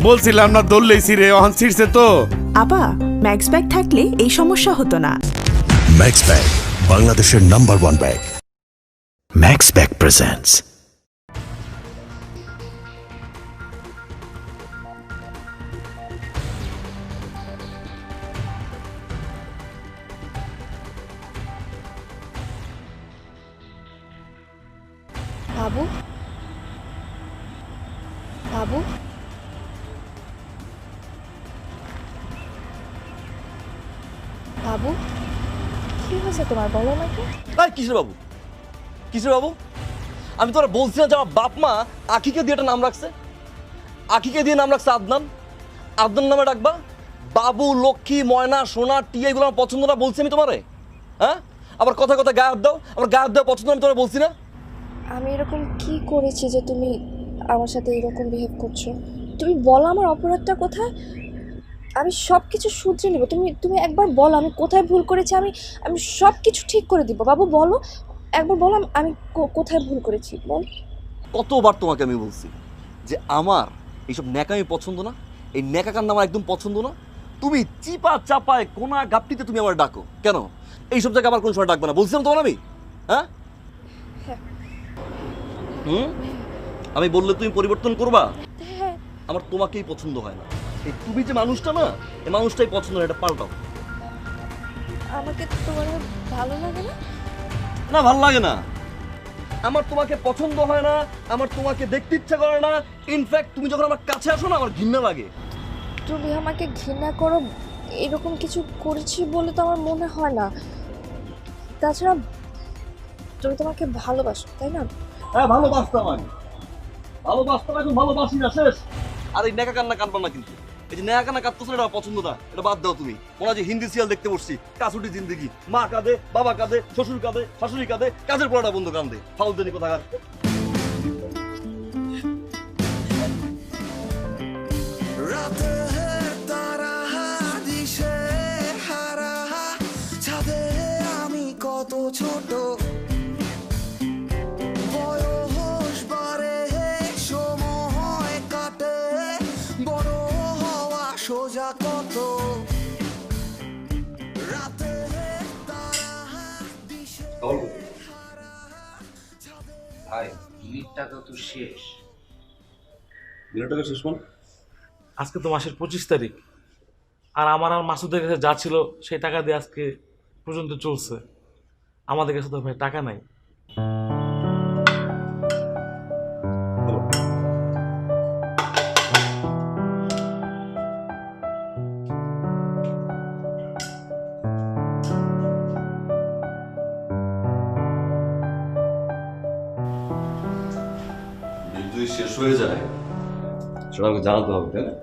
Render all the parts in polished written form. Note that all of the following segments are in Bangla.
বলছিলাম না দৌড়লেই ছিঁড়ে অহন ছিঁড়ছে তো। আপা ম্যাক্স ব্যাগ থাকলে এই সমস্যা হতো না। ম্যাক্স ব্যাগ বাংলাদেশের number 1 bag. Max bag presents বাবু বাবু বাবু কি হয়েছে তোমার, বলো আমাকে। কিসের বাবু, কিসের বাবু? আমি তোরা বলছি না যে আমার বাপ মা আখিকে দিয়ে একটা নাম রাখছে, আখিকে দিয়ে নাম রাখছে আদনান। আদনান নামে ডাকবা? বাবু, লক্ষ্মী, ময়না, সোনা, টিয়া এগুলো আমার পছন্দ না বলছি আমি তোমারে? হ্যাঁ, আবার কথা কথা গায়ে হাত দাও, আবার গায়ে হাত দেওয়া পছন্দ আমি তোরা বলছি না? আমি এরকম কি করেছি যে তুমি আমার সাথে এরকম বিহেভ করছো? তুমি বলো আমার অপরাধটা কোথায়, আমি সব কিছু শুধরে নেব। তুমি তুমি একবার বলো আমি কোথায় ভুল করেছি, আমি আমি সব কিছু ঠিক করে দিব। বাবু বলো, একবার বলো আমি কোথায় ভুল করেছি, বল। কতবার তোমাকে আমি বলছি যে আমার এইসব ন্যাকামি পছন্দ না, এই ন্যাকাকান্না আমার একদম পছন্দ না। তুমি চিপা চাপায় কোনা গাপটিতে তুমি আমার ডাকো কেন? এইসব জায়গায় আবার কোন সময় ডাকবে না বলছিলাম তোমার আমি? হ্যাঁ, আমি বললে তুমি পরিবর্তন করবা? হ্যাঁ, আমার তোমাকেই পছন্দ হয় না। এই তুমি যে মানুষটা না, এই মানুষটাই পছন্দ না, এটা পাল্টাও। আমাকে তোমার ভালো লাগে না? না, ভালো লাগে না। আমার তোমাকে পছন্দ হয় না, আমার তোমাকে দেখতে ইচ্ছা করে না। ইনফ্যাক্ট তুমি যখন আমার কাছে আসো না আমার ঘৃণা লাগে। তুমি আমাকে ঘৃণা করো এরকম কিছু করেছি বলে তো আমার মনে হয় না। তাছাড়া তুমি তোমাকে ভালোবাসো, তাই না? হ্যাঁ, ভালোবাসতাম আমি, ভালোবাসতাম, এখন ভালোবাসি না, শেষ। আর এই নেকা কান্না কাঁদবা না কিন্তু। এই যে নেকা কান্না কাঁদতেছো এটা পছন্দ না, এটা বাদ দাও তুমি। মনে হয় যে হিন্দি সিরিয়াল দেখতে বসছি, কাসুটি জিন্দেগি। মা কাঁদে, বাবা কাঁদে, শ্বশুর কাঁদে, শাশুড়ি কাঁদে, কাজের পড়াটা বন্ধু কাঁদে। ফাউলদানি কোথাকার। আমি কত ছোট, বয়স বাড়ে, সময় কাটে, বড় হওয়া সোজা কত। রাতে ভাই বিলির টাকা তো শেষ। বিরাট টাকা শেষ মানে? আজকে তো মাসের 25 তারিখ, আর আমার আর মাসুদের কাছে যা ছিল সেই টাকা দিয়ে আজকে পর্যন্ত চলছে। আমাদের কাছে তো ভাই টাকা নাই। বিল যদি শেষ হয়ে যায় সেটা আমাকে জানাতে হবে, তাই না?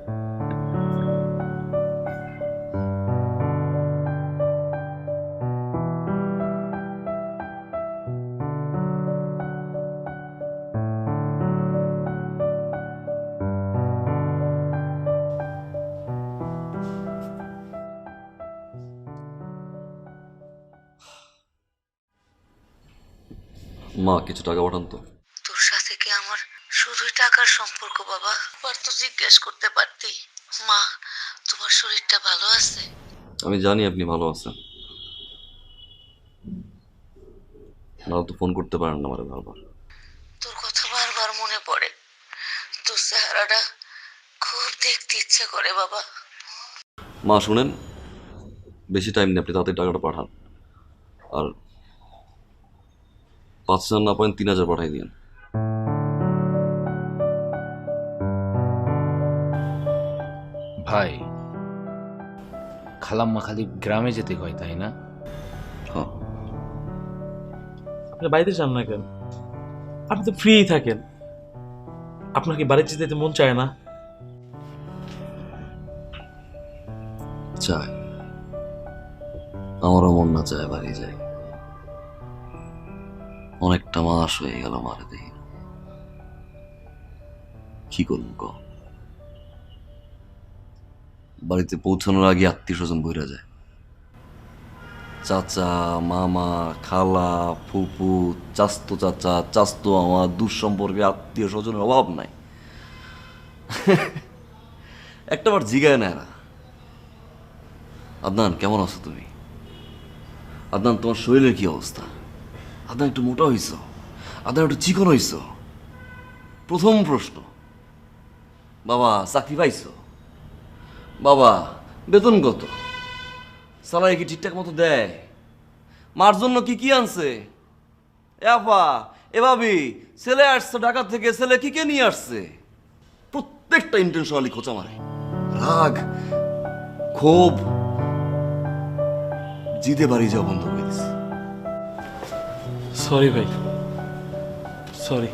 মা, কিছু টাকা পাঠান তো। তোর সাথে কি আমার শুধুই টাকার সম্পর্ক বাবা? আর তো জিজ্ঞেস করতে পারতি, মা তোমার শরীরটা ভালো আছে? আমি জানি আপনি ভালো আছেন, না তো ফোন করতে পারেন না আমারে বারবার। তোর কথা বারবার মনে পড়ে, তোর চেহারাটা খুব দেখতে ইচ্ছে করে বাবা। মা শুনেন, বেশি টাইম নেই, আপনি তাড়াতাড়ি টাকাটা পাঠান। আর 5,000 না পারেন 3,000 পাঠাই দিন। ভাই খালাম্মা খালি গ্রামে যেতে কয়, তাই না? হ্যাঁ, আপনি বাড়িতে যান না কেন? আপনি তো ফ্রি থাকেন, আপনার কি বাড়িতে যেতে মন চায় না? চায়, আমারও মন না চায় বাড়ি যাই। অনেকটা মাস হয়ে গেল মারে দেখি, কি করবো ক? বাড়িতে পৌঁছানোর আগে আত্মীয় স্বজন বইরা যায়। চাচা, মামা, খালা, ফুপু, চাস্তো চাচা, চাস্তো আমার, দূর সম্পর্কে আত্মীয় স্বজনের অভাব নাই। একটাবার জিগায় নেয় না। আদনান, কেমন আছো তুমি? আদনান, তোমার শরীরের কি অবস্থা? আদনান, একটু মোটা হইছ? আদনান, একটু চিকন হইছ? প্রথম প্রশ্ন। বাবা, চাকরি পাইছো? বাবা, বেতন কত? স্যালারি কি ঠিকঠাক মতো দেয়? মার জন্য কি কি আনছে? এ আপা, এ ভাবি, ছেলে আসছে ঢাকা থেকে, ছেলে কি কে নিয়ে আসছে? প্রত্যেকটা ইন্টেনশনালি খোঁচা মারে। রাগ, ক্ষোভ, জিদে বাড়ি যাওয়া বন্ধ করে দিছে। সরি ভাই, সরি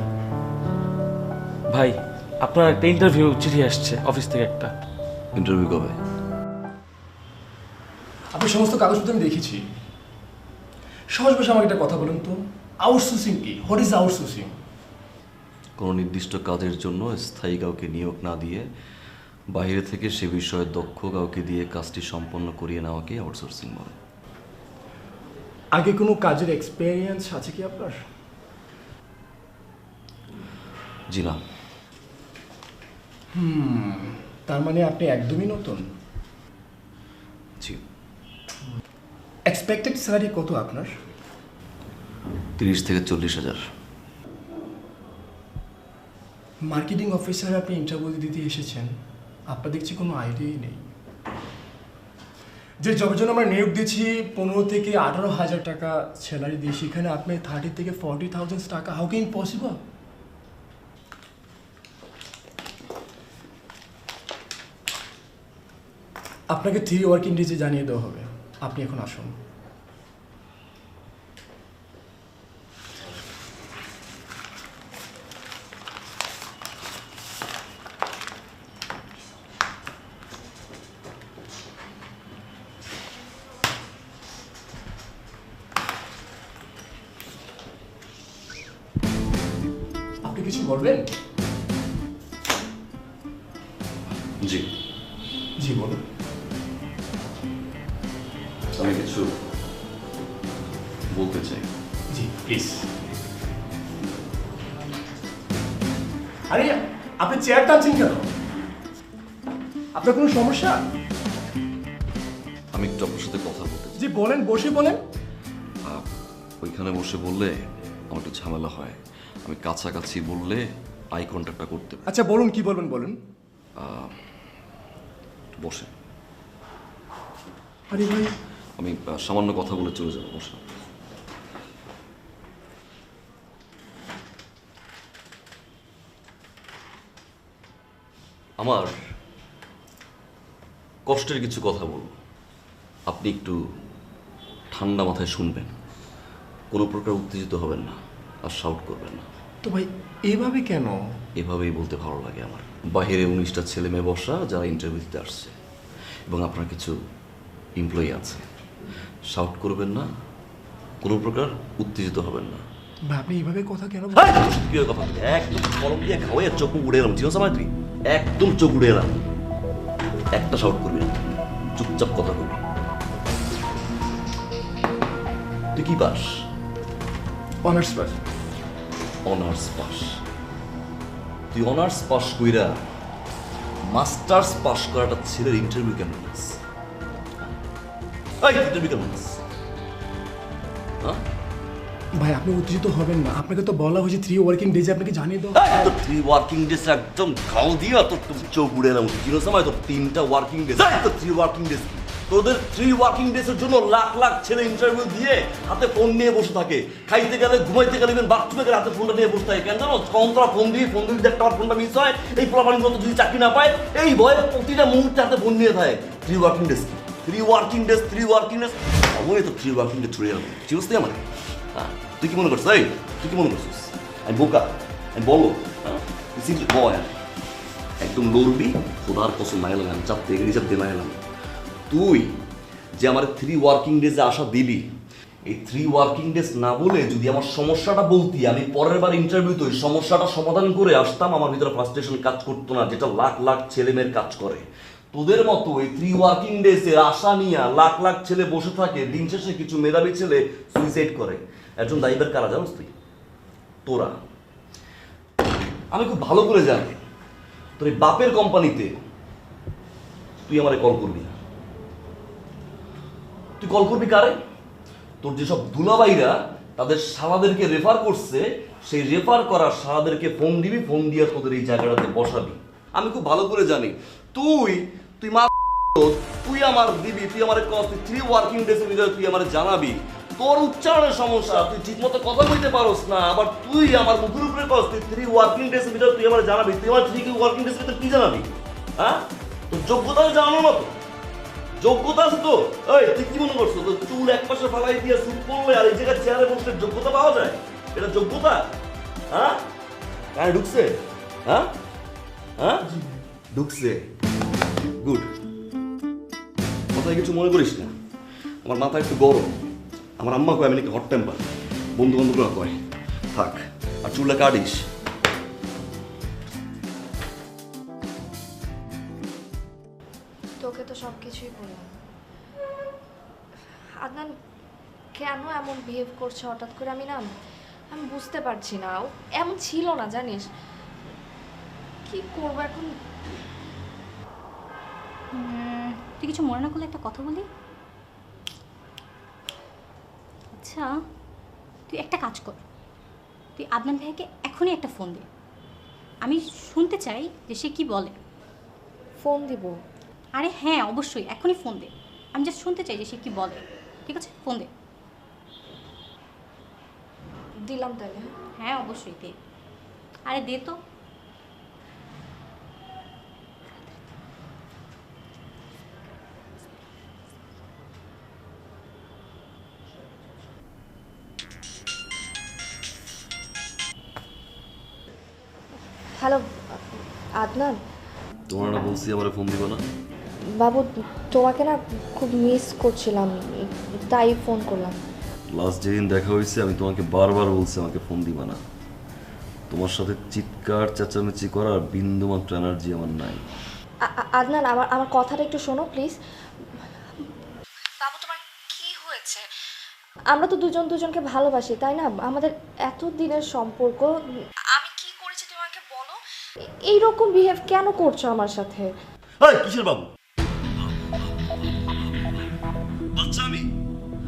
ভাই। আপনার একটা ইন্টারভিউ চিঠি আসছে অফিস থেকে একটা। ইন্টারভিউ কবে? আপনার সমস্ত কাগজপত্র আমি দেখেছি। সহজ ভাষা আমাকে একটা কথা বলুন তো, আউটসোর্সিং কি? What is outsourcing? কোনো নির্দিষ্ট কাজের জন্য স্থায়ী কাউকে নিয়োগ না দিয়ে বাইরে থেকে সে বিষয়ে দক্ষ কাউকে দিয়ে কাজটি সম্পন্ন করিয়ে নেওয়াকে আউটসোর্সিং বলে। আগে কোনো কাজের এক্সপেরিয়েন্স আছে কি আপনার? জি না। তার মানে আপনি একদমই নতুন। জি। এক্সপেক্টেড স্যালারি কত আপনার? 30 থেকে 40,000। মার্কেটিং অফিসার আপনি ইন্টারভিউ দিতে এসেছেন, আপনার দেখছি কোনো আইডিয়াই নেই। যে জবের জন্য আমরা নিয়োগ দিচ্ছি 15 থেকে 18,000 টাকা স্যালারি দিই, সেখানে আপনি 30 থেকে 40,000 টাকা, হাউ ক্যান পসিবল? আপনাকে 3 ওয়ার্কিং ডেজে জানিয়ে দেওয়া হবে। আপনি এখন আসুন। আপনি কিছু বলবেন? জি। জি বলুন। আমি কিছু বলতে চাই। জি প্লিজ। আরে আপনি চেয়ার টানছেন কেন? আপনার কোনো সমস্যা? আমি একটু আপনার সাথে কথা বলতে চাই। জি বলেন, বসে বলেন। ওইখানে বসে বললে আমার একটু ঝামেলা হয়। আমি কাছাকাছি বললে আই কন্ট্যাক্টটা করতে পারি। আচ্ছা বলুন, কি বলবেন বলুন। বসে। আরে ভাই, আমি সামান্য কথা বলে চলে যাবো। বসে। আমার কষ্টের কিছু কথা বলবো, আপনি একটু ঠান্ডা মাথায় শুনবেন। কোনো প্রকার উত্তেজিত হবেন না আর শাউট করবেন না। তো ভাই এইভাবে কেন? এভাবেই বলতে ভালো লাগে আমার। বাইরে 19টা ছেলে মেয়ে বসা যারা ইন্টারভিউ দিতে আসছে, এবং আপনার কিছু এমপ্লয়ি আছে। শাউট করবেন না, কোনো প্রকার উত্তেজিত হবেন না। ভাই আপনি এইভাবে কথা কেন? কি কথা? একদম কলম দিয়ে খাওয়াই চোখ উড়ে এলাম। ঠিক আছে আমার, তুই একদম চোখ উড়ে এলাম। একটা শাউট করবি না, চুপচাপ কথা বলবি। তুই কি pass? Honours pass. Honours pass? তুই অনার্স পাস কইরা মাস্টার্স পাস করাটা ছেলের ইন্টারভিউ কেমন পাস? ইন্টারভিউ কেমন পাস? ভাই আপনি উত্তেজিত হবেন না, আপনাকে তো বলা হয়েছে 3 ওয়ার্কিং ডেজে আপনাকে জানিয়ে দাও। তো 3 ওয়ার্কিং ডেজ একদম গাল দিয়া তো চোখ উড়ে এলাম। কি সময় তো 3টা ওয়ার্কিং ডেজ, তো 3 ওয়ার্কিং ডেজ। তোদের 3 ওয়ার্কিং ডেজের জন্য লাখ লাখ ছেলে ইন্টারভিউ দিয়ে হাতে ফোন নিয়ে বসে থাকে। খাইতে গেলে, ঘুমাইতে গেলে, বাথরুমে গেলে হাতে ফোনটা নিয়ে বসে থাকে। কেন জানো? কন্তরা ফোন দিয়ে একটা ফোনটা মিস হয়। এই পোলাপানিগুলো যদি চাকরি না পায়, এই ভয়ে প্রতিটা মুহূর্তে হাতে ফোন নিয়ে থাকে। 3 working days, 3 working days, 3 working days. আমি তো 3 ওয়ার্কিং ডেজ ছুড়ে এলাম। চিরস্তে আমার। হ্যাঁ, তুই কি মনে করছিস? তুই কি মনে করছিস আমি বোকা? আমি বলো, বয় একদম লড়বি। খোদার কসম মাইলাম, আমি চাপতে রিজার্ভ দিয়ে মাইলাম। তুই যে আমার 3 ওয়ার্কিং ডেজে আশা দিলি, এই 3 ওয়ার্কিং ডেজ না বলে যদি আমার সমস্যাটা বলতি, আমি পরের বার ইন্টারভিউতে ওই সমস্যাটা সমাধান করে আসতাম। আমার ভিতরে ফ্রাস্ট্রেশন কাজ করতো না, যেটা লাখ লাখ ছেলে মেয়ের কাজ করে। তোদের মতো এই 3 ওয়ার্কিং ডেজের আশা নিয়ে লাখ লাখ ছেলে বসে থাকে। দিন শেষে কিছু মেধাবী ছেলে সুইসাইড করে। একজন দায়ীবার কারা জানোস তুই? তোরা। আমি খুব ভালো করে জানি তোর এই বাপের কোম্পানিতে তুই আমারে কল করবি না। তুই কল করবি কারে? তোর যেসব দুলাভাইরা তাদের শালাদেরকে রেফার করছে, সেই রেফার করা শালাদেরকে ফোন দিবি, ফোন দিয়ে তোদের এই জায়গাটাতে বসাবি। আমি খুব ভালো করে জানি তুই মা, তুই আমার দিবি, তুই আমার 3 ওয়ার্কিং ডেজের ভিতরে তুই আমার জানাবি। তোর উচ্চারণের সমস্যা, তুই ঠিক মতো কথা বলতে পারোস না, আবার তুই আমার মুখের উপরে কস তুই 3 ওয়ার্কিং ডেজের ভিতরে তুই আমার জানাবি। তুই আমার 3 ওয়ার্কিং ডেজের ভিতরে কি জানাবি? হ্যাঁ, তোর যোগ্যতা জানানোর মতো যোগ্যতা আছে তো? এই তুই কি মনে করছো তোর চুল এক পাশে ফালাই দিয়ে সুট পরলে আর এই জায়গায় চেয়ারে বসলে যোগ্যতা পাওয়া যায়? এটা যোগ্যতা? হ্যাঁ, কানে ঢুকছে? হ্যাঁ হ্যাঁ ঢুকছে, গুড। মাথায় কিছু মনে করিস না, আমার মাথা একটু গরম। আমার আম্মা কয় আমি নাকি হট টেম্পার, বন্ধু বান্ধবরা কয়। থাক, আর চুলটা কাটিস। তোকে তো সব কিছুই বললাম। আদনান কেন এমন বিহেভ করছে হঠাৎ করে, আমি বুঝতে পারছি না। ও এমন ছিল না, জানিস। কি করবো এখন? তুই কিছু মনে না করলে একটা কথা বলি? আচ্ছা, তুই একটা কাজ কর, তুই আদনান ভাইকে এখনই একটা ফোন দে। আমি শুনতে চাই যে সে কি বলে। ফোন দিব? আরে হ্যাঁ, অবশ্যই এখনই ফোন দে। আমি জাস্ট শুনতে চাই যে সে কি বলে। ঠিক আছে, ফোন দে। দিলাম তাহলে? হ্যাঁ অবশ্যই দে। আরে দে তো। হ্যালো আদনান। তোমার না বলছি আমার ফোন দিব না? বাবু, তোমাকে না খুব মিস করছিলাম, তাই ফোন করলাম। লাস্ট যেদিন দেখা হয়েছে আমি তোমাকে বারবার বলছি আমাকে ফোন দিবা না। তোমার সাথে চিৎকার চেঁচামেচি করার বিন্দুমাত্র এনার্জি আমার নাই। আদনান, আমার কথাটা একটু শোনো প্লিজ। বাবু, তোমার কি হয়েছে? আমরা তো দুজনকে ভালোবাসি, তাই না? আমাদের এত দিনের সম্পর্ক। আমি কি করেছি তুমি আমাকে বলো? এইরকম বিহেভ কেন করছো আমার সাথে? এই কিসের বাবু? বাচ্চা আমি?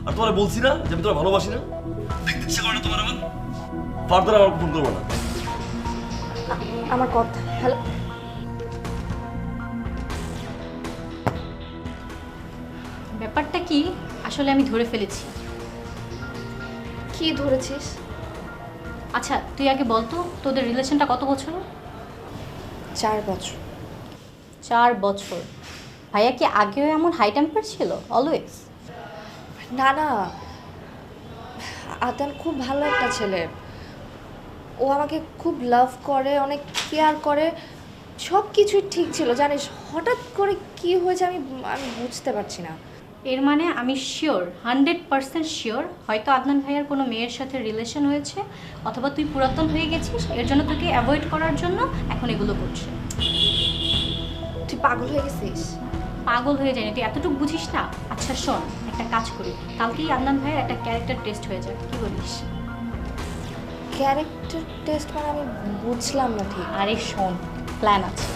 আর তোমার বলছি না যে আমি তোমার ভালোবাসি না? দেখতে ইচ্ছা করে না তোমার আমার? ফার্দার আমার ফোন করবো না। আমার কথা হ্যালো। ব্যাপারটা কি আসলে আমি ধরে ফেলেছি। কি ধরেছিস? আচ্ছা তুই আগে বল তো, তোদের রিলেশনটা কত বছর? 4 বছর। 4 বছর? ভাইয়া কি আগেও এমন হাই টেম্পার ছিল অলওয়েজ? না না, আদনান খুব ভালো একটা ছেলে। ও আমাকে খুব লাভ করে, অনেক কেয়ার করে, সব কিছুই ঠিক ছিল, জানিস। হঠাৎ করে কি হয়েছে আমি বুঝতে পারছি না। এর মানে আমি শিওর, 100% শিওর, হয়তো আদনান ভাইয়ার কোনো মেয়ের সাথে রিলেশন হয়েছে, অথবা তুই পুরাতন হয়ে গেছিস, এর জন্য তোকে অ্যাভয়েড করার জন্য এখন এগুলো করছে। তুই পাগল হয়ে গেছিস? পাগল হয়ে যায়নি, তুই এতটুকু বুঝিস না? আচ্ছা শোন, একটা কাজ করি, কালকেই আদনান ভাইয়ের একটা ক্যারেক্টার টেস্ট হয়ে যাক, কি বলিস? ক্যারেক্টার টেস্ট মানে আমি বুঝলাম না ঠিক। আরে শোন, প্ল্যান আছে।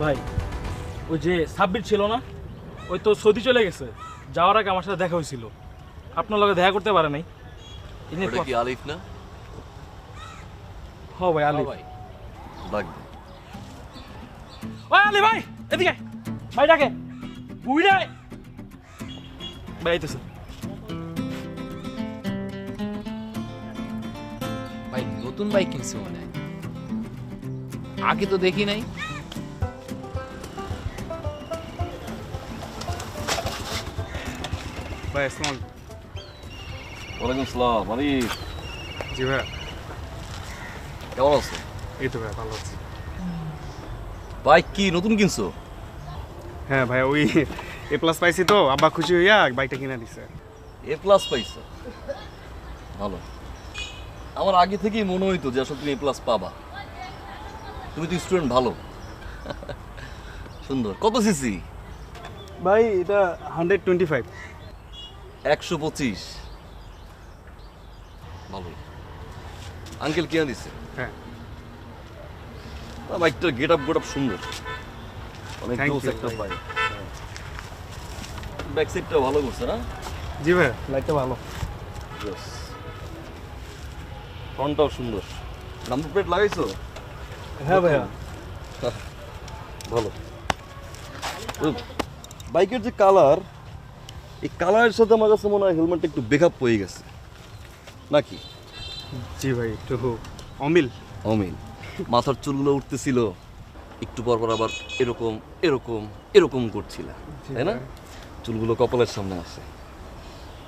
ভাই, ওই যে সাব্বির ছিল না, ওই তো সৌদি চলে গেছে। যাওয়ার আগে আমার সাথে দেখা হয়েছিল, আপনার লগে দেখা করতে পারে নাই। এটা কি আলিফ না? হ ভাই, আলিফ। লাগবে। ওই আলিফ ভাই, এদিকে ভাই, ডাকে বুইড়া ভাই আইতেছে। ভাই নতুন বাইক কিনছে মনে হয়, আগে তো দেখি নাই। ভাই আসসালাম। ওয়ালাইকুম আসসালাম। আলিফ। জি ভাই। কেমন আছো? এই তো ভাই, ভালো আছি। বাইক কি নতুন কিনছো? হ্যাঁ ভাই, ওই A+ পাইছি তো, আব্বা খুশি হইয়া বাইকটা কিনে দিছে। A+ পাইছো? ভালো। আমার আগে থেকেই মনে হইতো যে আসলে তুমি A+ পাবা। তুমি তো স্টুডেন্ট ভালো। সুন্দর। কত সিসি? ভাই এটা 125। 125। ভালো। আঙ্কেল কিয়া দিছে? হ্যাঁ। বাইকটার গেটআপ সুন্দর। অনেক Thank জোস you, একটা ভাই। বাইক। ব্যাক সাইডটা ভালো করছে না? জি ভাই, লাইটটা ভালো। জোস। ফ্রন্টটাও সুন্দর। নাম্বার প্লেট লাগাইছো? হ্যাঁ ভাইয়া। ভালো। বাইকের যে কালার, এই কালারের সাথে আমার কাছে মনে হয় হেলমেটটা একটু বেকআপ হয়ে গেছে নাকি? জি ভাই, একটু অমিল। অমিল। মাথার চুলগুলো উঠতেছিল, একটু পর পর আবার এরকম এরকম এরকম করছিল, তাই না? চুলগুলো কপালের সামনে আসে,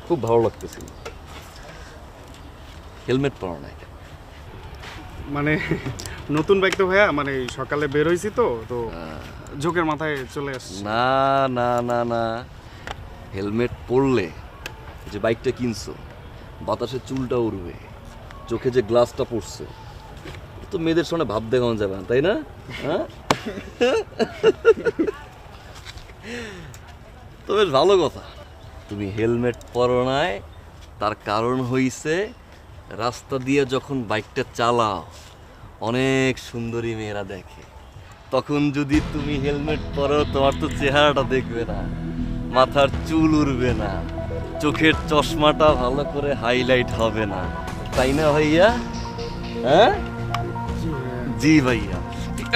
খুব ভালো লাগতেছিল। হেলমেট পরা নাই মানে নতুন বাইক তো ভাইয়া, মানে সকালে বের হয়েছি তো তো ঝোঁকের মাথায় চলে আসছে। না না না না, হেলমেট পরলে যে বাইকটা কিনছো বাতাসে চুলটা উড়বে, চোখে যে গ্লাসটা পড়ছে, তো মেয়েদের সামনে ভাব দেখানো যাবে না, তাই না? হ্যাঁ, তো বেশ ভালো কথা। তুমি হেলমেট পরো নাই, তার কারণ হইছে রাস্তা দিয়ে যখন বাইকটা চালাও অনেক সুন্দরী মেয়েরা দেখে, তখন যদি তুমি হেলমেট পরো তোমার তো চেহারাটা দেখবে না, মাথার চুল উড়বে না, চোখের চশমাটা ভালো করে হাইলাইট হবে না, তাই না ভাইয়া? হ্যাঁ জি ভাইয়া।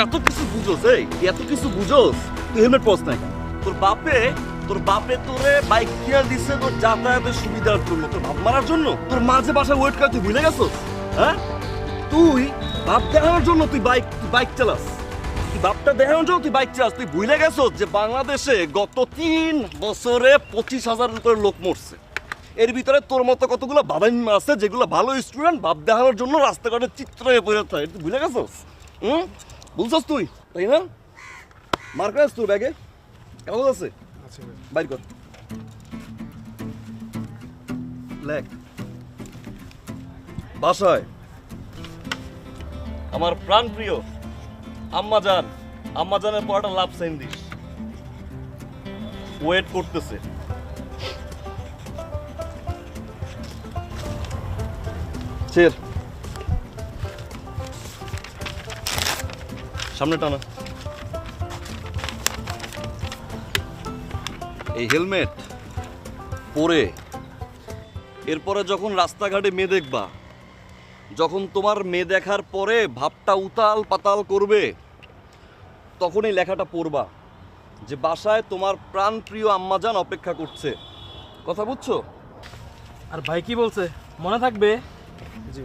এত কিছু বুঝোস, এই এত কিছু বুঝোস, তুই হেলমেট পরস নাই। তোর বাপে তোরে বাইক কিনে দিছে তোর যাতায়াতের সুবিধার জন্য, তোর ভাব মারার জন্য। তোর মাঝে বাসায় ওয়েট করে তুই ভুলে গেছস? হ্যাঁ, তুই ভাব দেখানোর জন্য তুই বাইক চালাস, তুই বাপটা দেখানোর জন্য তুই বাইক চালাস। তুই ভুলে গেছস যে বাংলাদেশে গত 3 বছরে 25,000 করে লোক মরছে। এর ভিতরে তোর মতো কতগুলো বাদাইম্মা আছে যেগুলো ভালো স্টুডেন্ট, ভাব দেখানোর জন্য রাস্তাঘাটে চিত্র হয়ে পড়ে থাকে। তুই ভুলে গেছস? বুঝছস তুই, তাই না? মার্কার তোর ব্যাগে কাগজ আছে? বাইর কর, লেখ। বাসায় আমার প্রাণ প্রিয় আম্মাজানের পরটা লাভ সাইন দিস, ওয়েট করতেছে। চের সামনে টানা। এই হেলমেট পরে এরপরে যখন রাস্তাঘাটে মেয়ে দেখবা, যখন তোমার মেয়ে দেখার পরে ভাবটা উতাল পাতাল করবে, তখন এই লেখাটা পড়বা যে বাসায় তোমার প্রাণপ্রিয় আম্মাজান অপেক্ষা করছে। কথা বুঝছো? আর ভাই কি বলছে মনে থাকবে? জি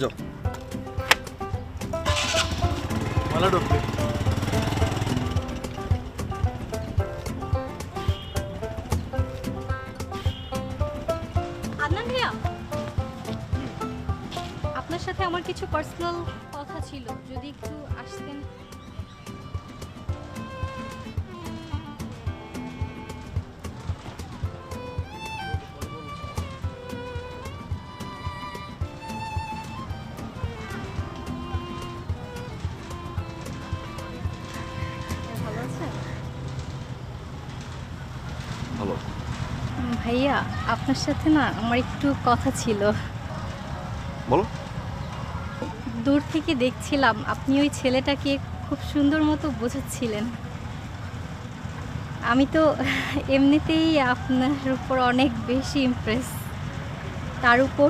যাও। ভালো ঢুকবে। আদনান ভাইয়া, আপনার সাথে আমার কিছু পার্সোনাল কথা ছিল, যদি একটু আসতেন। ভালো আছেন? ভালো। ভাইয়া, আপনার সাথে না আমার একটু কথা ছিল। বলো। দূর থেকে দেখছিলাম আপনি ওই ছেলেটাকে খুব সুন্দর মতো বোঝাচ্ছিলেন। আমি তো এমনিতেই আপনার উপর অনেক বেশি ইমপ্রেস, তার উপর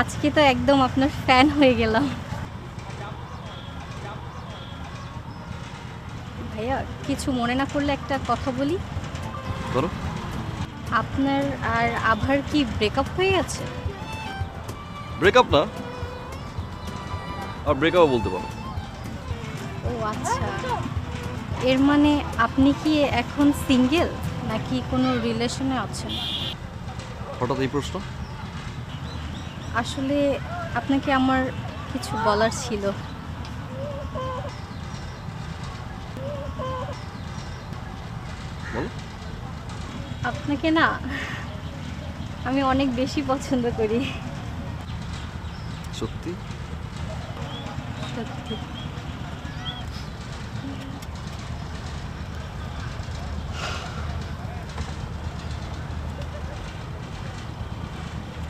আজকে তো একদম আপনার ফ্যান হয়ে গেলাম। ভাইয়া, কিছু মনে না করলে একটা কথা বলি। করো। আপনার আর আভার কি ব্রেকআপ হয়ে গেছে? ব্রেকআপ না, আর ব্রেকআপ বলতে পারো। ও আচ্ছা, এর মানে আপনি কি এখন সিঙ্গেল নাকি কোনো রিলেশনে আছেন? হঠাৎ এই প্রশ্ন? আসলে আপনাকে আমার কিছু বলার ছিল। বলো। আপনাকে না আমি অনেক বেশি পছন্দ করি। সত্যি? সত্যি।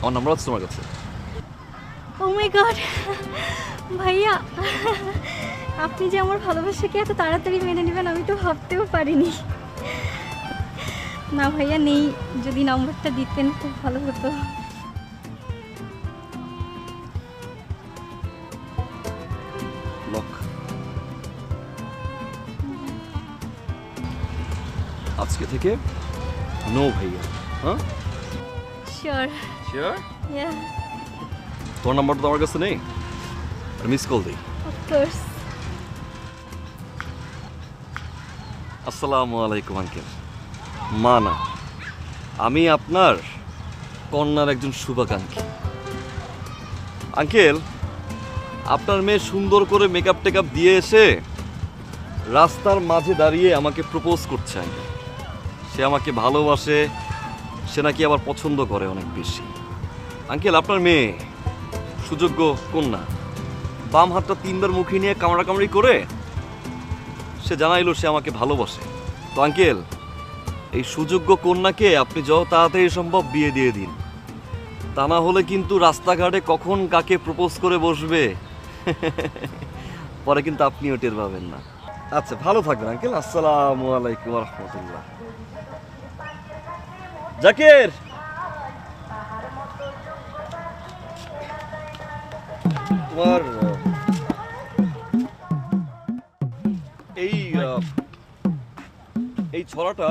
আমার নাম্বার আছে তোমার কাছে? ও মাই গড ভাইয়া, আপনি যে আমার ভালোবাসাকে এত তাড়াতাড়ি মেনে নেবেন আমি তো ভাবতেও পারিনি। না ভাইয়া নেই, যদি নাম্বারটা দিতেন খুব ভালো হতো। লক। আজকে থেকে নো ভাইয়া। হ্যাঁ শিওর। শিওর? ইয়া, তোমার নাম্বারটা তো আমার কাছে নেই, আর মিস কল দিই। Of course. আসসালামু আলাইকুম আঙ্কেল। মা না, আমি আপনার কন্যার একজন শুভাকাঙ্ক্ষী। আঙ্কেল, আপনার মেয়ে সুন্দর করে মেকআপ টেকআপ দিয়ে এসে রাস্তার মাঝে দাঁড়িয়ে আমাকে প্রপোজ করছে। আঙ্কেল, সে আমাকে ভালোবাসে, সে নাকি আবার পছন্দ করে অনেক বেশি। আঙ্কেল, আপনার মেয়ে সুযোগ্য কন্যা, বাম হাতটা 3 বার মুখে নিয়ে কামড়াকামড়ি করে সে জানাইলো সে আমাকে ভালোবাসে। তো আঙ্কেল, এই সুযোগ্য কন্যাকে আপনি যত তাড়াতাড়ি সম্ভব বিয়ে দিয়ে দিন, তা না হলে কিন্তু রাস্তাঘাটে কখন কাকে প্রপোজ করে বসবে পরে কিন্তু আপনিও টের পাবেন না। আচ্ছা, ভালো থাকবেন আঙ্কেল। আসসালামু আলাইকুম ওয়া রাহমাতুল্লাহ। জাকির, তোমার এই ছড়াটা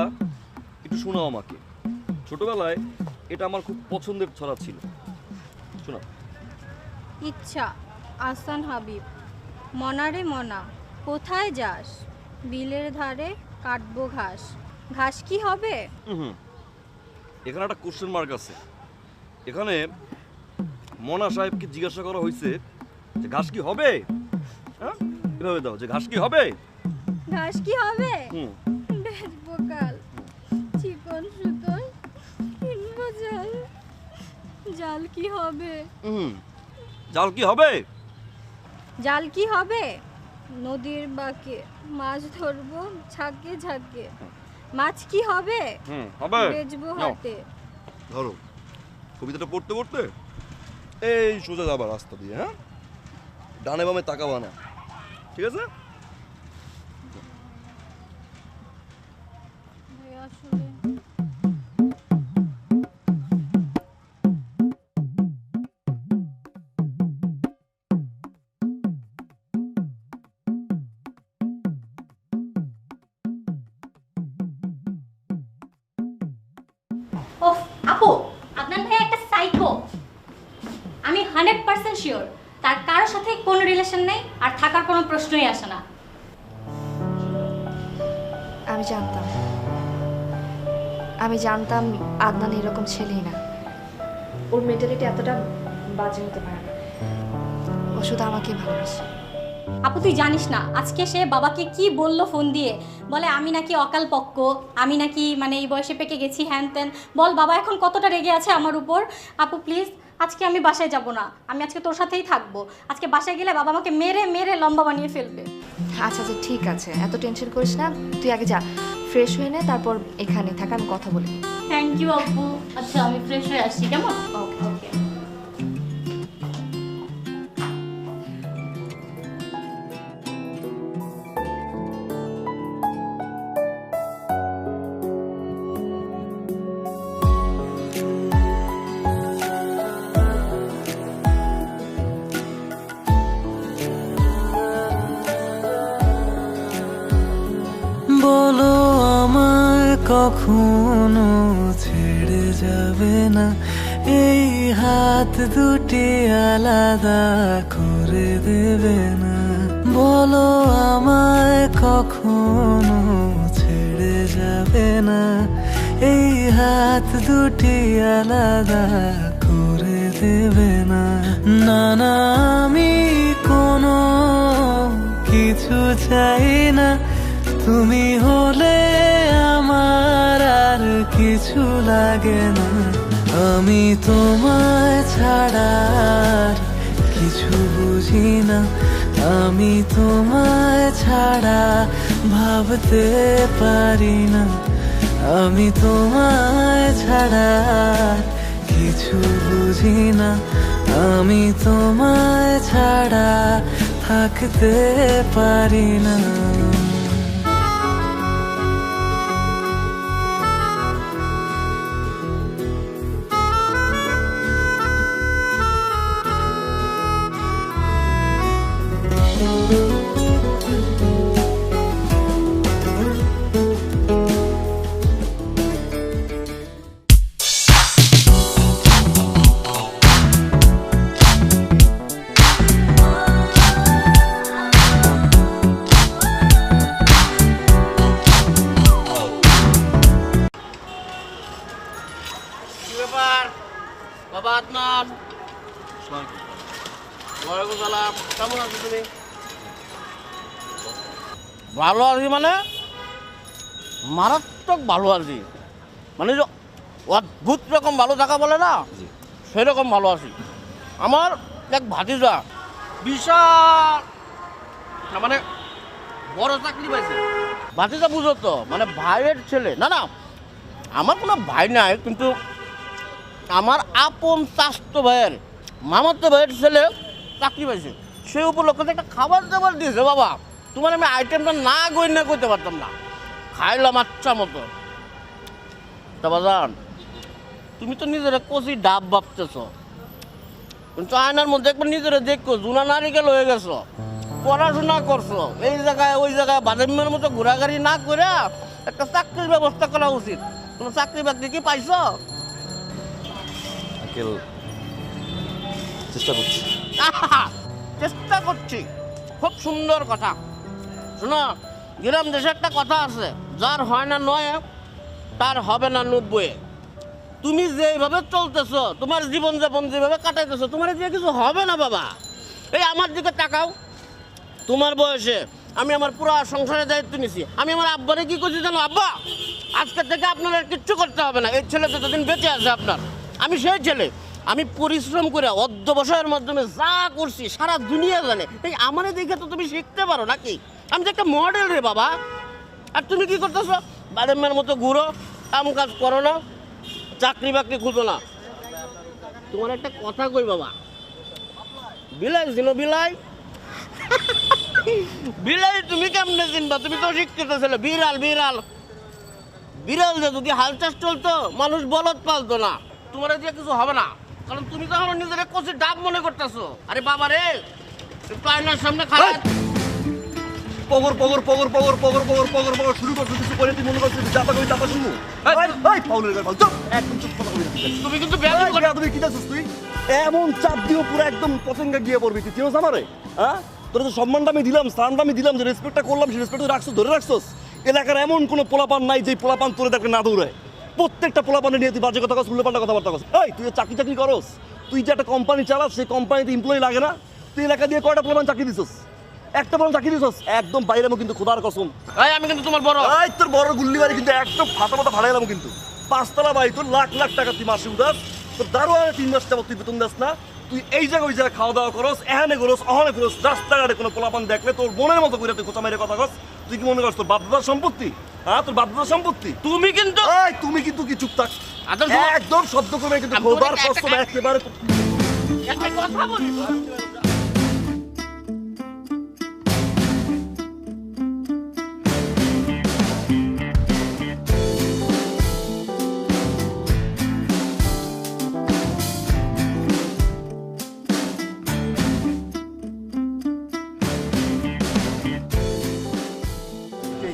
একটু শোনাও আমাকে। ছোটবেলায় এটা আমার খুব পছন্দের ছড়া ছিল। শোনাও। ইচ্ছা, আহসান হাবিব। মনারে মনা, কোথায় যাস? বিলের ধারে কাটবো ঘাস। ঘাস কি হবে? এখানে একটা কোশ্চেন মার্ক আছে। এখানে মনা সাহেবকে জিজ্ঞাসা করা হয়েছে যে ঘাস কি হবে। হ্যাঁ, এভাবে দাও যে ঘাস কি হবে। ঘাস কি হবে? বেচবো কাল, চিকন সুতোর কিনবো জাল। জাল কি হবে? জাল কি হবে? জাল কি হবে? নদীর বাঁকে মাছ ধরবো ঝাঁকে ঝাঁকে। মাছ কি হবে? হবে। বেচবো হাতে। ধরো, কবিতাটা পড়তে পড়তে এই সোজা যাবা রাস্তা দিয়ে। হ্যাঁ, ডানে বামে তাকাবা না, ঠিক আছে? আসলে ওফ আপু, আদনান ভাই একটা সাইকো। আমি 100% শিওর তার কারোর সাথে কোনো রিলেশন নেই, আর থাকার কোনো প্রশ্নই আসে না। আমি জানতাম আদনান এরকম ছেলেই না। ওর মেন্টালিটি এতটা বাজে হতে পারে না। ও শুধু আমাকে ভালোবাসে। আপু তুই জানিস না আজকে সে বাবাকে কি বললো ফোন দিয়ে? বলে আমি নাকি অকাল পক্ক, আমি নাকি মানে এই বয়সে পেকে গেছি, হ্যান ত্যান। বল বাবা এখন কতটা রেগে আছে আমার উপর। আপু প্লিজ, আজকে আমি বাসায় যাব না, আমি আজকে তোর সাথেই থাকবো। আজকে বাসায় গেলে বাবা আমাকে মেরে মেরে লম্বা বানিয়ে ফেলবে। আচ্ছা আচ্ছা ঠিক আছে, এত টেনশন করিস না। তুই আগে যা, ফ্রেশ হয়ে নে, তারপর এখানে থাক, আমি কথা বলি। থ্যাংক ইউ আপু। আচ্ছা আমি ফ্রেশ হয়ে আসছি, কেমন? ওকে ওকে। বলো আমায় কখনো ছেড়ে যাবে না, এই হাত দুটি আলাদা করে দেবে না। বলো আমায় কখনো ছেড়ে যাবে না, এই হাত দুটি আলাদা করে দেবে না। না না আমি কোনো কিছু চাই না, তুমি হলে আমার আর কিছু লাগে না। আমি তোমায় ছাড়া কিছু বুঝি না, আমি তোমায় ছাড়া ভাবতে পারি না, আমি তোমায় ছাড়া কিছু বুঝি না, আমি তোমায় ছাড়া থাকতে পারি না। বাবা আদনান, ওয়ালাইকুম সালাম। কেমন আছো তুমি? ভালো আছি মানে মারাত্মক ভালো আছি, মানে যে অদ্ভুত রকম ভালো থাকা বলে না, সেরকম ভালো আছি। আমার এক ভাতিজা বিশাল মানে বড় চাকরি পাইছে। ভাতিজা বুঝো তো, মানে ভাইয়ের ছেলে। না না, আমার কোনো ভাই নাই, কিন্তু আমার আপন চাস্তো ভাইয়ের মামাতো ভাইয়ের ছেলে চাকরি পাইছে। সেই উপলক্ষে একটা খাবার দাবার দিয়েছে বাবা, তোমার আমি আইটেমটা না গই না করতে পারতাম না, খাইলাম আচ্ছা মতো। তা বাজান, তুমি তো নিজের কচি ডাব ভাবতেছ, কিন্তু আয়নার মধ্যে একবার নিজেরা দেখো জুনা নারিকেল হয়ে গেছো, পড়াশোনা করছো, এই জায়গায় ওই জায়গায় বাদামের মতো ঘোরাঘুরি না করে একটা চাকরির ব্যবস্থা করা উচিত। তোমার চাকরি বাকরি কি পাইছো? চেষ্টা করছি। চেষ্টা করছি, খুব সুন্দর কথা। শোনো, গ্রাম দেশে একটা কথা আছে, যার হয় না 9 তার হবে না 90। তুমি যেভাবে চলতেছো, তোমার জীবনযাপন যেভাবে কাটাইতেছো, তোমার দিয়ে কিছু হবে না বাবা। এই আমার দিকে তাকাও, তোমার বয়সে আমি আমার পুরো সংসারের দায়িত্ব নিছি। আমি আমার আব্বারে কি করছি জানো? আব্বা, আজকে থেকে আপনার আর কিচ্ছু করতে হবে না, এই ছেলে যতদিন বেঁচে আছে আপনার, আমি সেই ছেলে। আমি পরিশ্রম করে অধ্যবসায়ের মাধ্যমে যা করছি সারা দুনিয়া জানে। এই আমারে দেখে তো তুমি শিখতে পারো নাকি? আমি তো একটা মডেল রে বাবা। আর তুমি কি করতেছো? বাদামের মতো ঘুরো, কাম কাজ করো না, চাকরি বাকরি খুঁজো না। তোমার একটা কথা কই বাবা, বিলাই ছিল বিলাই বিলাই তুমি কেমনে চিনবা? তুমি তো শিক্ষিত ছেলে। বিড়াল বিড়াল বিড়াল যে যদি হাল চাষ চলতো, মানুষ বলদ পালতো না। তোমার দিয়ে কিছু হবে না, কারণ তুমি তো আমার নিজের কচি ডাব মনে করতেছো। আরে বাবা রে, একটু আয়নার সামনে খারাপ পগর পগর পগর পগর পগর পগর পগর পগর শুরু করছো, কিছু করে তুই মনে করছিস চাপা কই চাপা শুনবো? এই পাউলের গাল চুপ, একদম চুপ কথা বলি। তুমি কিন্তু বেয়াদবি করে। তুমি কি চাচ্ছিস তুই? এমন চাপ দিও পুরো একদম পতঙ্গে গিয়ে পড়বি। তুই চিনোস আমারে? হ্যাঁ, তোর যে সম্মানটা আমি দিলাম, স্থানটা আমি দিলাম, যে রেসপেক্টটা করলাম, সেই রেসপেক্ট রাখছো, ধরে রাখছোস। এলাকার এমন কোনো পোলাপান নাই যে পোলাপান তোরে দেখে না দৌড়ায়। প্রত্যেকটা পোলাপানে নিয়ে তুই বাজে কথা কস, উল্লেপাল্টা কথাবার্তা কস। এই তুই চাকরি চাকরি করস, তুই যে একটা কোম্পানি চালাস, সেই কোম্পানিতে এমপ্লয়ি লাগে না? তুই এলাকা দিয়ে কয়টা পোলাপান চাকরি দিছস? একটা বরং চাকরি দিছস, একদম বাইরে কিন্তু খোদার কসম। এই আমি কিন্তু তোমার বড়, এই তোর বড় গুল্লি বাড়ি কিন্তু একদম ফাটা ফাটা ভাড়া এলাম কিন্তু। 5 তলা বাড়ি, তোর লাখ লাখ টাকা তুই মাসে উদাস, তোর দারোয়ানে 3 মাস টাকা তুই বেতন দাস না। তুই এই জায়গায় ওই জায়গায় খাওয়া দাওয়া করস, এখানে করস, অহনে করস, রাস্তাঘাটে কোনো পোলাপান দেখলে তোর মনের মতো করে তুই খোঁচা মেরে কথা কস। তুই কি মনে করছ তোর বাপদাদার সম্পত্তি? হ্যাঁ, তোর বাপদাদার সম্পত্তি। তুমি কিন্তু এই তুমি কিন্তু কি চুপ থাক, একদম শব্দ করবে কিন্তু খোদার কসম একেবারে। একটা কথা বলি,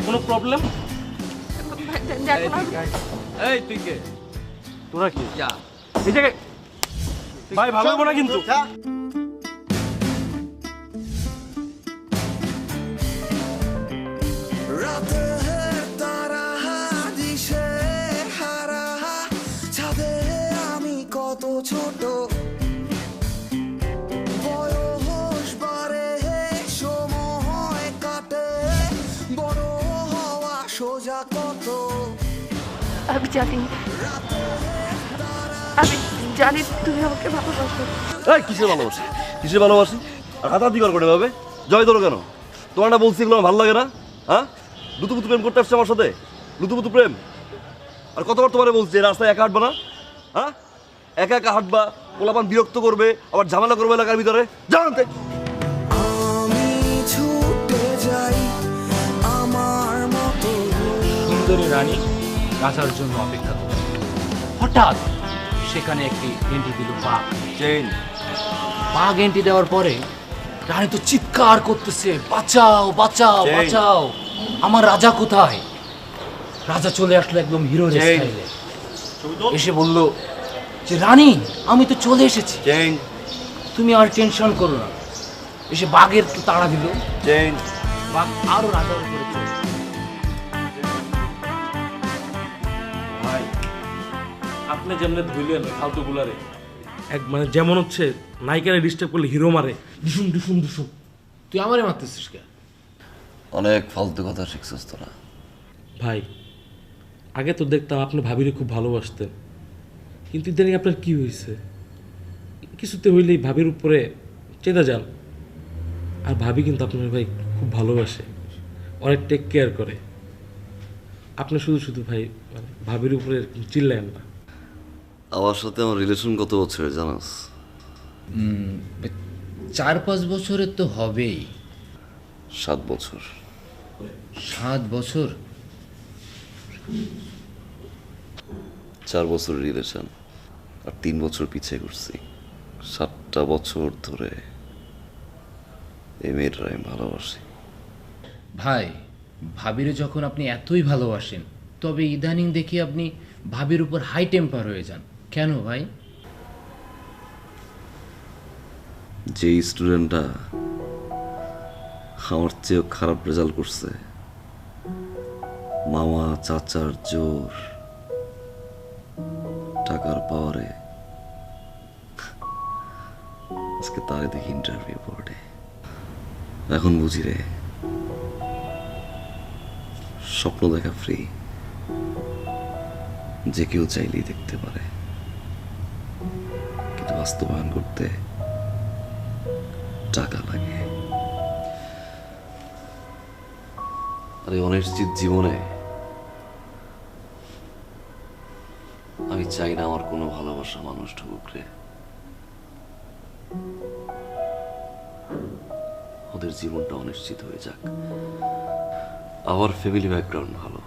কোনো প্রবলেম? এই তুই কে? তোরা কি এই জায়গায়? ভাই ভালো হবে না কিন্তু। আমি কত ছোট, বয়স বাড়ে, সময় কাটে, বড় হওয়া সোজা কত। আমি জানি জানি তুমি আমাকে ভালোবাসো। এই কিসের ভালোবাসি, কিসের ভালোবাসি? আর হাতাহাতি কর করে ভাবে জয় ধরো কেন? তোমার না বলছি এগুলো আমার ভালো লাগে না? হ্যাঁ, লুতুপুতু প্রেম করতে আসছে আমার সাথে, লুতুপুতু প্রেম। আর কতবার তোমারে বলছি রাস্তায় একা হাঁটবা না, হ্যাঁ? একা একা হাঁটবা, পোলাপান বিরক্ত করবে, আবার ঝামেলা করবে এলাকার ভিতরে, জানতে। আমি ছুটে যাই আমার মতো। সুন্দরী রানী রাজার জন্য অপেক্ষা করছে। হঠাৎ সেখানে একটি এন্ট্রি দিল বাঘ। বাঘ এন্ট্রি দেওয়ার পরে রানী তো চিৎকার করতেছে, বাঁচাও বাঁচাও বাঁচাও, আমার রাজা কোথায়? রাজা চলে আসলো একদম হিরোর স্টাইলে, এসে বলল যে রানী আমি তো চলে এসেছি, তুমি আর টেনশন করো না। এসে বাঘের তো তাড়া দিল, বাঘ আরো রাজার উপরে চলে। ভাই আপনি যেমন ধুইলেন ফালতু গুলারে, এক মানে যেমন হচ্ছে নায়িকারে ডিস্টার্ব করলে হিরো মারে ডিসুম ডিসুম ডিসুম। তুই আমারে মারতেছিস কে? অনেক ফালতু কথা শিখছিস তোরা। ভাই আগে তো দেখতাম আপনি ভাবিরে খুব ভালোবাসতেন, কিন্তু ইদানিং আপনার কি হয়েছে? কিছুতে হইলেই ভাবির উপরে চেতা যান। আর ভাবি কিন্তু আপনার ভাই খুব ভালোবাসে, অনেক টেক কেয়ার করে। আপনি শুধু শুধু ভাই মানে ভাবির উপরে চিল্লেন না। আমার সাথে আমার রিলেশন কত বছরের জানাস? 4-5 বছরের তো হবেই। 7 বছর। 7 বছর? 4 বছরের রিলেশন আর 3 বছর পিছিয়ে করছি। 7টা বছর ধরে এই মেয়েটা আমি ভালোবাসি। ভাই ভাবিরে যখন আপনি এতই ভালোবাসেন, তবে ইদানিং দেখি আপনি ভাবির উপর হাই টেম্পার হয়ে যান কেন ভাই? যে স্টুডেন্টটা আমার চেয়েও খারাপ রেজাল্ট করছে, মামা চাচার জোর, টাকার পাওয়ারে আজকে তারে দেখি ইন্টারভিউ বোর্ডে। এখন বুঝি রে, স্বপ্ন দেখা ফ্রি, যে কেউ চাইলেই দেখতে পারে, কিন্তু বাস্তবায়ন করতে টাকা লাগে। আর এই অনিশ্চিত জীবনে আমি চাই না আমার কোনো ভালোবাসা মানুষ ঢুকুক রে। ওদের জীবনটা অনিশ্চিত হয়ে যাক। আমার ফ্যামিলি ব্যাকগ্রাউন্ড ভালো,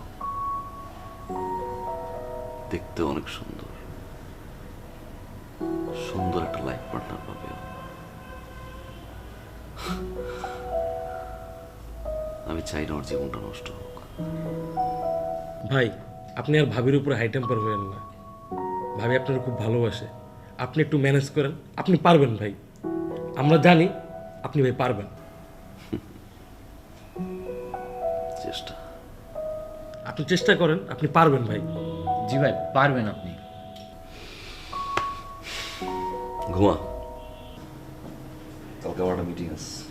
দেখতে অনেক সুন্দর, সুন্দর একটা লাইফ পার্টনার পাবে। আমি চাই না ওর জীবনটা নষ্ট হোক। ভাই আপনি আর ভাবির উপরে হাই টেম্পার হবেন না। ভাবি আপনার খুব ভালোবাসে, আপনি একটু ম্যানেজ করেন, আপনি পারবেন ভাই। আমরা জানি আপনি ভাই পারবেন। চেষ্টা, আপনি চেষ্টা করেন, আপনি পারবেন ভাই। জি ভাই পারবেন আপনি। ঘুমা, কালকে আমার একটা মিটিং আছে।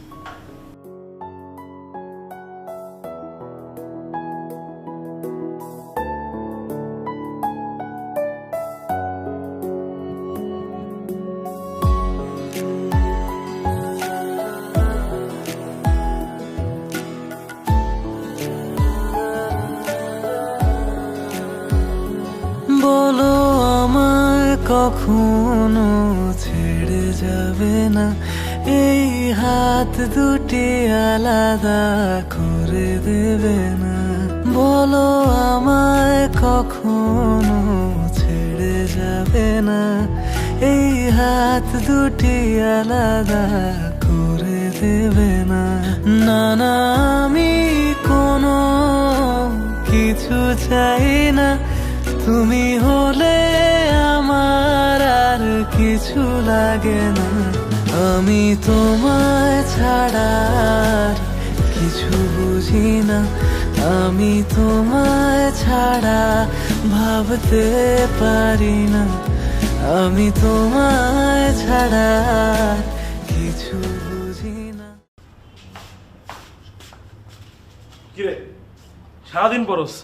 বলো আমায় কখনো ছেড়ে যাবে না, এই হাত দুটি আলাদা করে দেবে না। বলো আমায় কখনো ছেড়ে যাবে না, এই হাত দুটি আলাদা করে দেবে না। না না আমি কোনো কিছু চাই না, তুমি হলে আমার আর কিছু লাগে না। আমি তোমায় ছাড়া আর কিছু বুঝি না, আমি তোমায় ছাড়া ভাবতে পারি না, আমি তোমায় ছাড়া আর কিছু বুঝি না। কিরে সারাদিন পরস?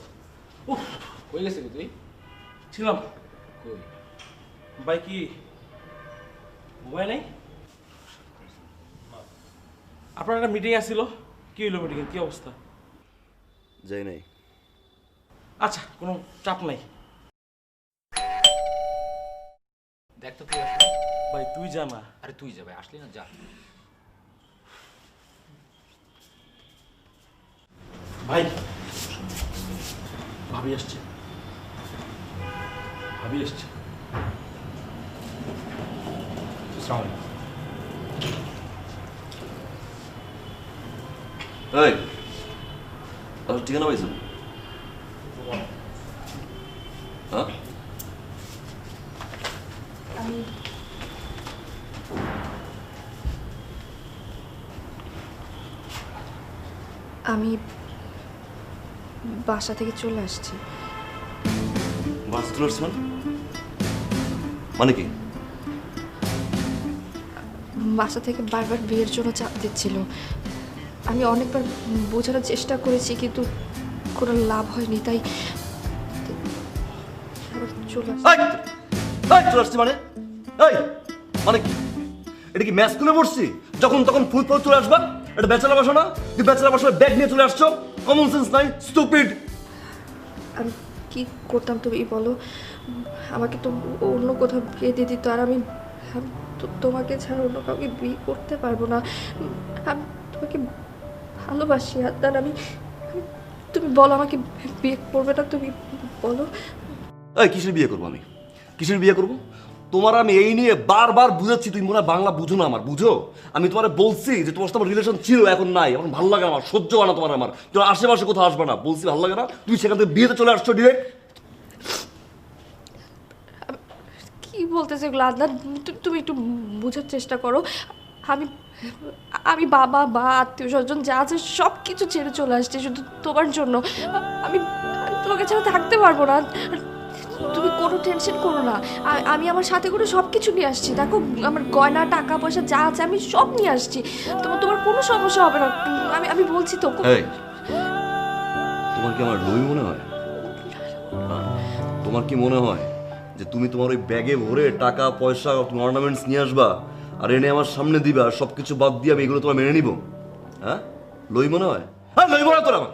কই গেছিলি তুই? ছিলাম কই? ভাই কি মোবাইল নেই? আপনার একটা মিটিং আসছিল, কি হইলো মিটিং, কি অবস্থা? যাই নাই। আচ্ছা, কোনো চাপ নাই। দেখ তো তুই আসলি। ভাই তুই জানা। আরে তুই যাবে, আসলি না, যা। ভাই ভাবি আসছে, ভাবি আসছে। এই ঠিকানা পাইছো? হ্যাঁ, আমি বাসা থেকে চলে আসছি। বাস চলে আসছে মানে কি? বাসা থেকে বারবার বিয়ের জন্য চাপ দিচ্ছিল। আমি অনেকবার বোঝানোর চেষ্টা করেছি, কিন্তু কোনো লাভ হয়নি, তাই চলে চলে আসছে মানে? এই মানে কি? এটা কি ম্যাচ স্কুলে পড়ছি? যখন তখন ফুল ফুল চলে আসবা? এটা ব্যাচেলার বাসা না? তুই ব্যাচেলার বাসায় ব্যাগ নিয়ে চলে আসছো? কমন সেন্স নাই, স্টুপিড। আমি কি করতাম তুমি বলো? আমাকে তো অন্য কোথাও বিয়ে দিয়ে দিত, আর আমি তোমাকে ছাড়া অন্য কাউকে বিয়ে করতে পারবো না। আমি তোমাকে ভালোবাসি আদনান। আমি তুমি বলো আমাকে বিয়ে করবে না? তুমি বলো। এই কিসের বিয়ে করবো আমি? কিসের বিয়ে করবো? তোমার আমি এই নিয়ে বারবার বুঝাচ্ছি, তুমি মনে হয় বাংলা বুঝো না। আমার বুঝো, আমি তোমার বলছি যে তোমার সাথে আমার রিলেশন ছিল, এখন নাই, এখন ভালো লাগে আমার, সহ্য হয় না তোমার আমার। তোমার আশেপাশে কোথাও আসবে না, বলছি ভালো লাগে না। তুমি সেখান থেকে বিয়েতে চলে আসছো ডিরেক্ট। কি বলতেছে এগুলো আদনান? তুমি একটু বোঝার চেষ্টা করো। আমি বাবা বা আত্মীয় স্বজন যা আছে সব কিছু ছেড়ে চলে আসছি শুধু তোমার জন্য। আমি তোমাকে ছাড়া থাকতে পারবো না। তুমি কোনো টেনশন করো না, আমি আমার সাথে করে সব কিছু নিয়ে আসছি। দেখো, আমার গয়না টাকা পয়সা যা আছে আমি সব নিয়ে আসছি। তোমার কোনো সমস্যা হবে না, আমি বলছি তো। তোমার কি আমার লই মনে হয়? তোমার কি মনে হয় যে তুমি তোমার ওই ব্যাগে ভরে টাকা পয়সা অর্নামেন্টস নিয়ে আসবা আর এনে আমার সামনে দিবা, আর সবকিছু বাদ দিয়ে আমি এগুলো তোমার মেনে নিব? হ্যাঁ, লই মনে হয়? হ্যাঁ, লই মনে হয় তোর আমার?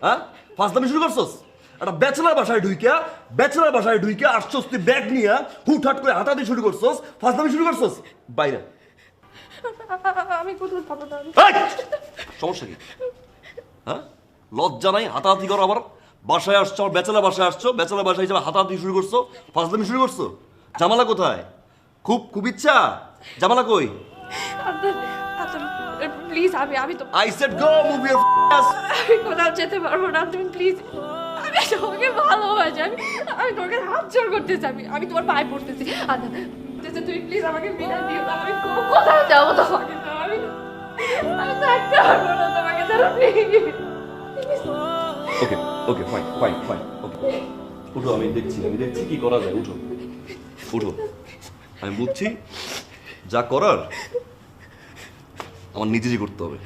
হ্যাঁ, ফাজলামি শুরু করছস? একটা ব্যাচেলার বাসায় ঢুইকা আসছস তুই ব্যাগ নিয়ে, হুটহাট করে হাতাহাতি শুরু করছস, ফাজলামি শুরু করছস। বাইরে আমি কোথাও যাবো না। সমস্যা কি? হ্যাঁ, লজ্জা নাই? হাতাহাতি করো আবার। বাসায় আসছো, ব্যাচেলার বাসায় আসছো, ব্যাচেলার বাসায় হিসেবে হাতাহাতি শুরু করছো, ফাজলামি শুরু করছো। জামালা কোথায়? খুব ইচ্ছা, জামালা কই? প্লিজ, আমি তো I said go, move your ass. আমি কোথাও যেতে পারবো না। তুমি প্লিজ, আমি তোমাকে ভালোবাসি। আমি তোমাকে হাত জোর করতেছি, আমি তোমার পায়ে পড়তেছি। তুমি প্লিজ আমাকে বিদায় দিও না। আমি কোথায় যাবো তোমাকে? আমি থাকতে পারবো না তোমাকে ছাড়া, প্লিজ। Okay fine. ওকে, উঠো, আমি দেখছি কি করা যায়। উঠো। আমি বুঝছি যা করার আমার নিজেই করতে হবে।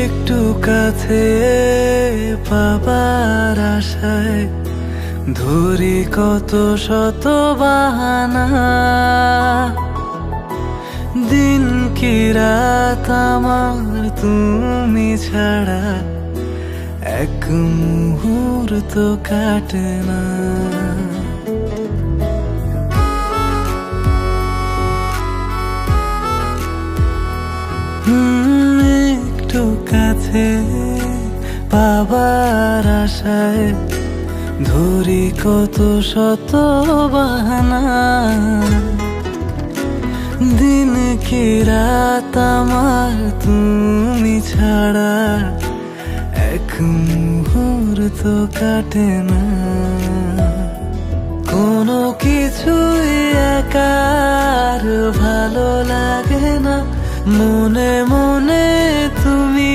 একটু কাছে পাবার আশায় ধরি কত শত বাহানা, দিন কি রাত আমার তুমি ছাড়া এক মুহূর্ত কাটে না। একটু কাছে পাবার আশায় ধরি কত শত বাহানা, দিন কি রাত আমার তুমি ছাড়া এক মুহূর্ত কাটে না। কোনো কিছুই একার ভালো লাগে না, মনে মনে তুমি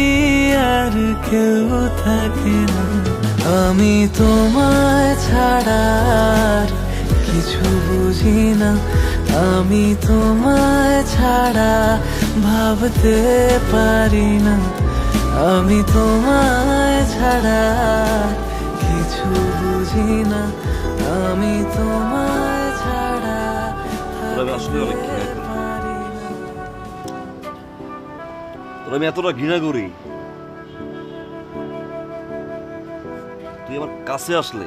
আর কেউ থাকে না। আমি তোমায় ছাড়া আর কিছু বুঝি না, আমি তোমায় ছাড়া ভাবতে পারি না, আমি তোমায় ছাড়া কিছু বুঝি না, আমি তোমায় ছাড়া ভাবতে পারি না। তোর আমি এতটা ঘৃণা করি, তুই আমার কাছে আসলে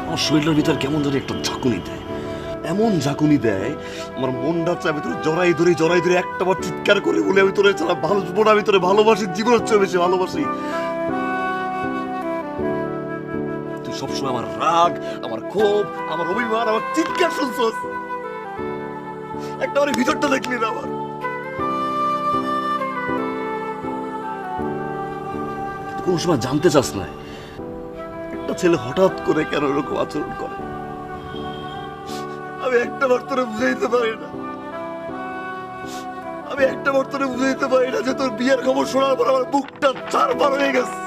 আমার শরীরের ভিতর কেমন জানি একটা ঝাঁকুনি দেয়, এমন ঝাঁকুনি দেয় আমার মনটা চায় আমি তোর জড়াই ধরে একটা বার চিৎকার করে বলে আমি তোরে ছাড়া ভালোবাসবো না, আমি তোরে ভালোবাসি, জীবনের চেয়ে বেশি ভালোবাসি। তুই সবসময় আমার রাগ, আমার ক্ষোভ, আমার অভিমান, আমার চিৎকার শুনছস, একটা আমার ভিতরটা দেখলি না আমার। কোন সময় জানতে চাস না একটা ছেলে হঠাৎ করে কেন এরকম আচরণ করে, আমি একটা বার তোরে বুঝাইতে পারি না, আমি একটা বার তোরে বুঝাইতে পারি না যে তোর বিয়ের খবর শোনার পর আমার বুকটা চারবার হয়ে গেছে।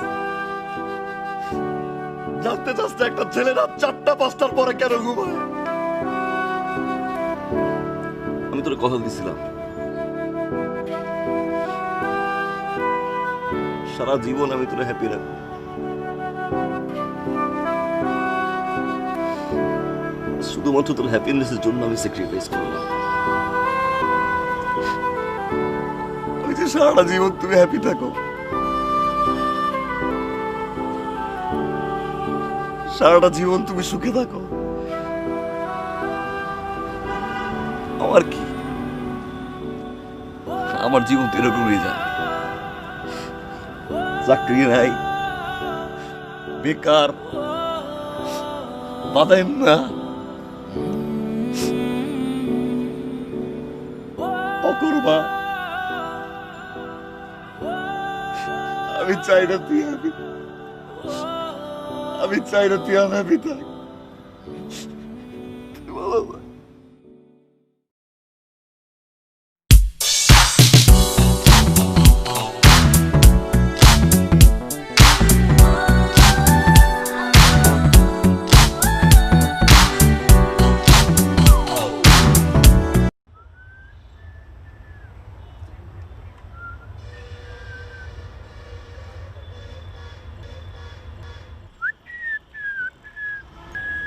জানতে চাস না একটা ছেলে রাত 4টা-5টার পরে কেন ঘুমায়? আমি তোরে কথা দিছিলাম সারা জীবন আমি তোরে হ্যাপি রাখবো, শুধুমাত্র তোর হ্যাপিনেসের জন্য আমি স্যাক্রিফাইস করলাম। আমি যে সারাটা জীবন তুমি হ্যাপি থাকো, সারাটা জীবন তুমি সুখে থাকো, আমার কি, আমার জীবন তো এরকমই যায়, চাকরি নাই, বেকার, বাদাম না, অকর্মা। আমি চাই না তুই হ্যাপি, আমি চাই না তুই আনহ্যাপি থাক। ভালো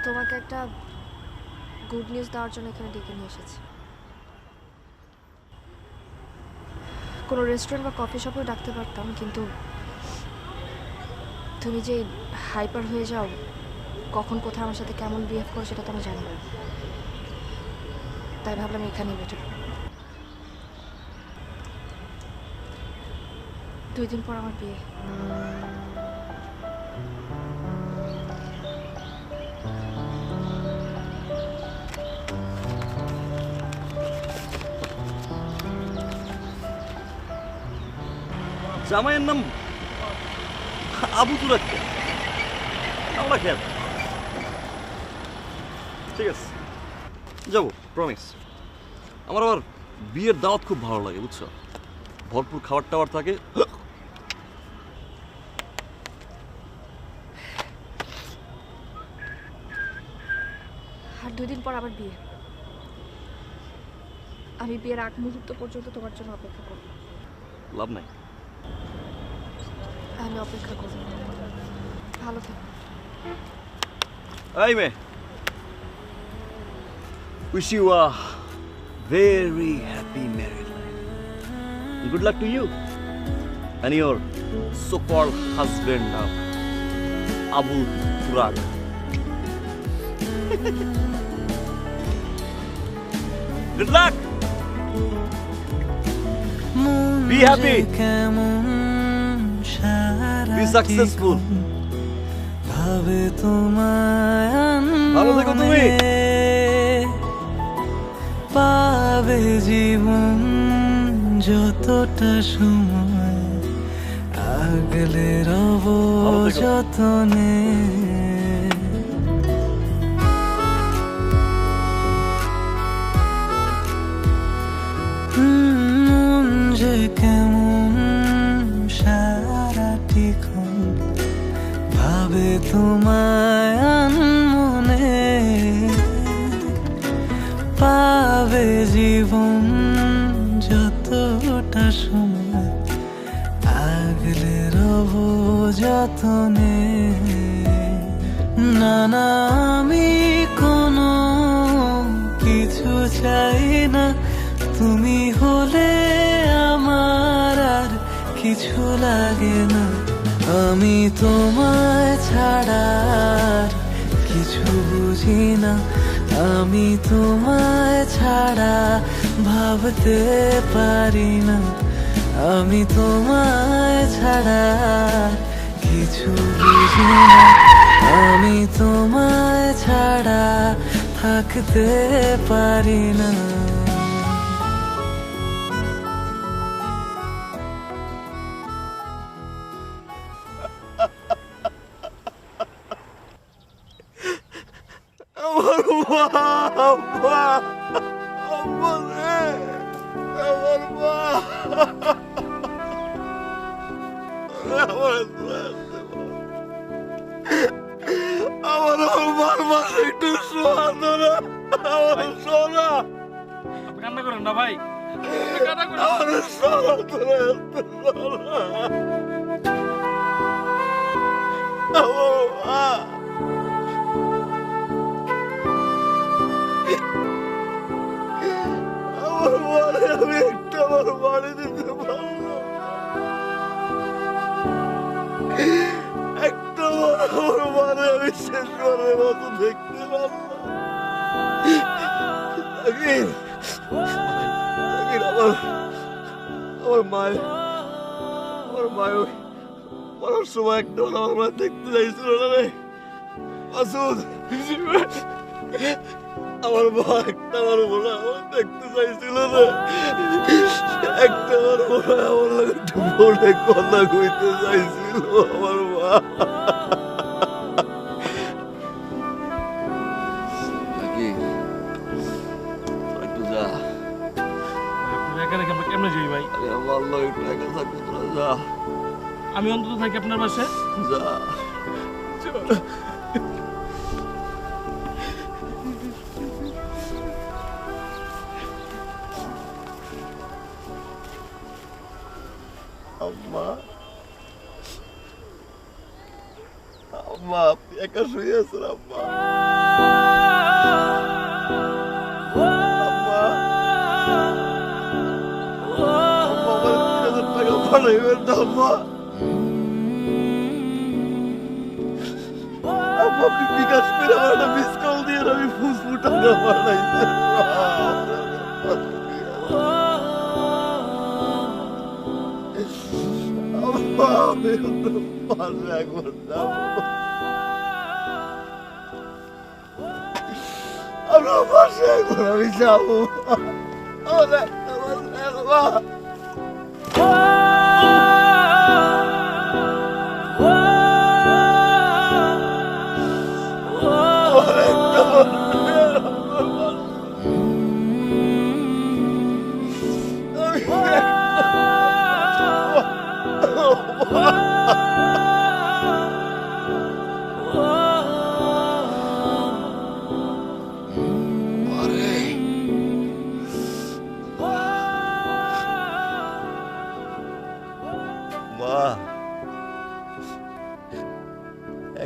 তোমাকে একটা গুড নিউজ দেওয়ার জন্য এখানে ডেকে নিয়ে এসেছি। কোনো রেস্টুরেন্ট বা কফি শপেও ডাকতে পারতাম, কিন্তু তুমি যে হাইপার হয়ে যাও, কখন কোথায় আমার সাথে কেমন বিহেভ করো সেটা তো আমি জানি না, তাই ভাবলাম এখানেই বেটার। 2 দিন পর আমার বিয়ে। জামাইয়ের নাম আবু তুরাক, আমরা খেয়াল, ঠিক আছে যাবো, প্রমিস। আমার আবার বিয়ের দাওয়াত খুব ভালো লাগে, বুঝছো, ভরপুর খাবার টাবার থাকে। আর 2 দিন পর আবার বিয়ে। আমি বিয়ের আগ মুহূর্ত পর্যন্ত তোমার জন্য অপেক্ষা করব। লাভ নাই, আমি অপেক্ষা করব। ভালো থেকো। এই মেয়ে, wish you a very happy married life. Good luck to you and your so-called husband now, Abu Turak. Good luck. Be happy. Be successful. ভাবে তোমায় ভালো থেকো তুমি। পাবে জীবন যতটা সময় আগলে রব যতনে। তোমায় আনমনে পাবে জীবন যতটা সময় আগলে রব যতনে না না আমি কোনো কিছু চাই না তুমি হলে আমার আর কিছু লাগে না আমি তোমায় ছাড়া আর কিছু বুঝি না আমি তোমায় ছাড়া ভাবতে পারি না আমি তোমায় ছাড়া আর কিছু বুঝি না আমি তোমায় ছাড়া থাকতে পারি না আমার মা আম্মা আম্মা রে আমার মা আমার মার মাঝে একটু শোয়ানো না আমার সোনা কান্না করেন না ভাই আমার সোনা তোরা সোনা আমার মা আমার মারে আমি একটা আমার বাড়ি দিতে পারলাম একটা আমার মারে আমি শেষবারের মতো দেখতে পারলাম আমার মায়ের ওই মরার সময় একটা আমার মা দেখতে চাইছিল না রে মাসুদ আমার মা একটা আমার মনে আমার দেখতে চাইছিল না একটা আমার মনে আমার লাগে একটু ফোনে কথা কইতে চাইছিল আমার মা একটু যা কেমনে যাই ভাই আমার লোক একটু একা থাকতে তোরা যা আমি অন্তত থাকি আপনার পাশে যা আম্মা আম্মা আপনি একা শুয়ে আছেন আম্মা আম্মা আমার 3,000 টাকা পাঠাইবেন না আম্মা আম্মা আপনি বিকাশ করে আমার একটা মিস কল দিয়ে আমি ফুসফু টাকা পাঠাইছি আমি পাশে একবার যাবো আমার পাশে একবার আমি যাবো আমার একটা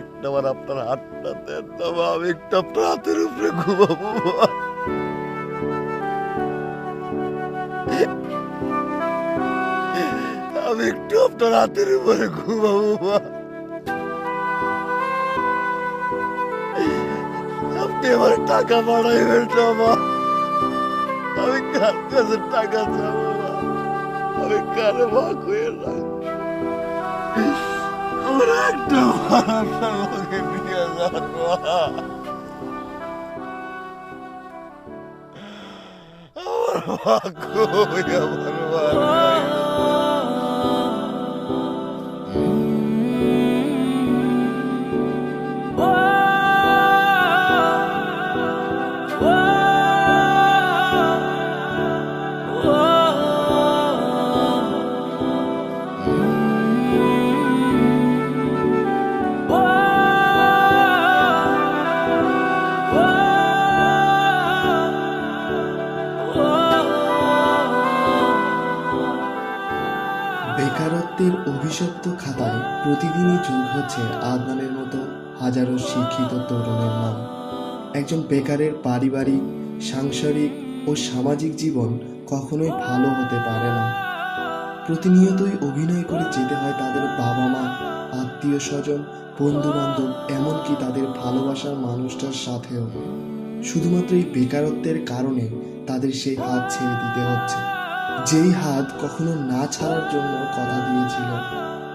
একটাবার আপনার হাতটা দেন তবে আমি একটা আপনার হাতের উপরে ঘুমাবো আমি একটু আপনার হাতের উপরে ঘুমাবো আপনি আমার টাকা বাড়াইবেন না মা আমি কার কাছে টাকা চাবো আমি কারে ভাগ হয়ে রাখবো আমার একটা আপনার লোকে নিয়ে যান আমার ভাগ্য আমার বেকারত্বের অভিশপ্ত খাতায় প্রতিদিনই যোগ হচ্ছে আদনানের মতো হাজারো শিক্ষিত তরুণের নাম। একজন বেকারের পারিবারিক, সাংসারিক ও সামাজিক জীবন কখনোই ভালো হতে পারে না। প্রতিনিয়তই অভিনয় করে যেতে হয় তাদের বাবা মা, আত্মীয় স্বজন, বন্ধু বান্ধব, এমনকি তাদের ভালোবাসার মানুষটার সাথেও। শুধুমাত্র এই বেকারত্বের কারণে তাদের সেই হাত ছেড়ে দিতে হচ্ছে, যেই হাত কখনো না ছাড়ার জন্য কথা দিয়েছিল।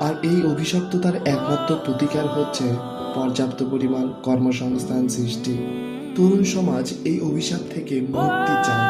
আর এই অভিশপ্ততার একমাত্র প্রতিকার হচ্ছে পর্যাপ্ত পরিমাণ কর্মসংস্থান সৃষ্টি। তরুণ সমাজ এই অভিশাপ থেকে মুক্তি চায়।